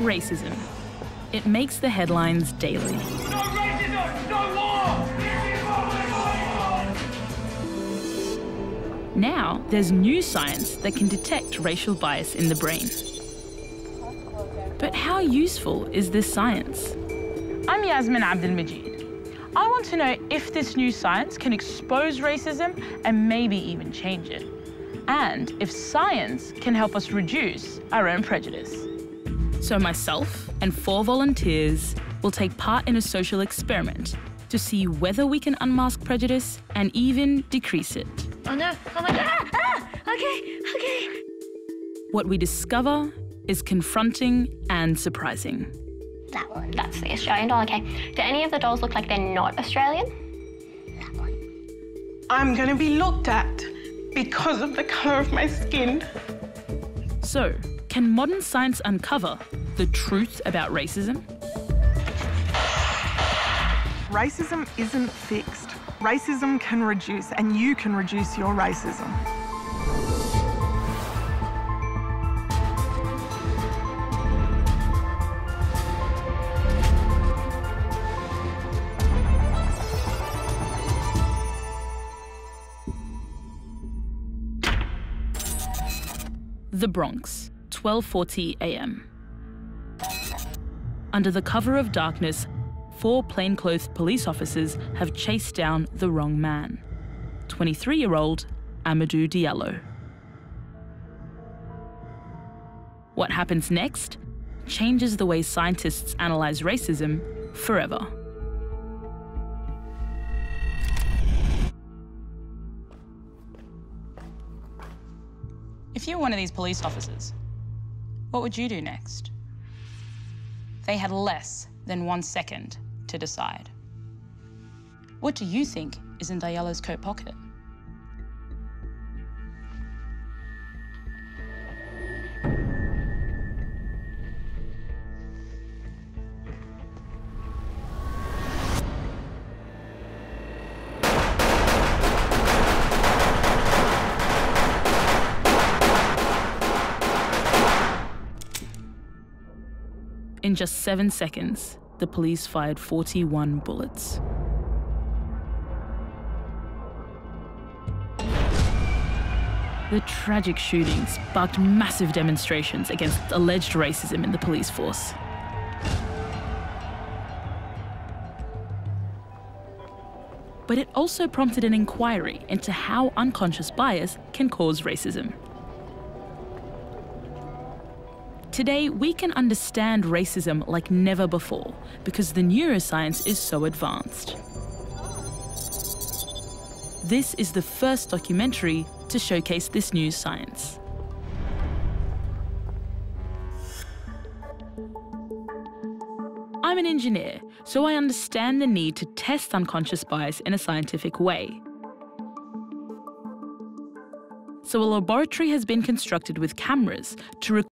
Racism. It makes the headlines daily. No racism! No war! Now, there's new science that can detect racial bias in the brain. But how useful is this science? I'm Yasmin Abdelmajid. I want to know if this new science can expose racism and maybe even change it. And if science can help us reduce our own prejudice. So myself and 4 volunteers will take part in a social experiment to see whether we can unmask prejudice and even decrease it. Oh no, oh my God, okay. What we discover is confronting and surprising. That one, that's the Australian doll, okay. Do any of the dolls look like they're not Australian? That one. I'm going to be looked at because of the colour of my skin. So, can modern science uncover the truth about racism? Racism isn't fixed. Racism can reduce, and you can reduce your racism. The Bronx, 12:40 a.m. Under the cover of darkness, 4 plainclothed police officers have chased down the wrong man, 23-year-old Amadou Diallo. What happens next changes the way scientists analyse racism forever. If you were one of these police officers, what would you do next? They had less than 1 second to decide. What do you think is in Diallo's coat pocket? In just 7 seconds, the police fired 41 bullets. The tragic shooting sparked massive demonstrations against alleged racism in the police force. But it also prompted an inquiry into how unconscious bias can cause racism. Today, we can understand racism like never before because the neuroscience is so advanced. This is the first documentary to showcase this new science. I'm an engineer, so I understand the need to test unconscious bias in a scientific way. So a laboratory has been constructed with cameras to record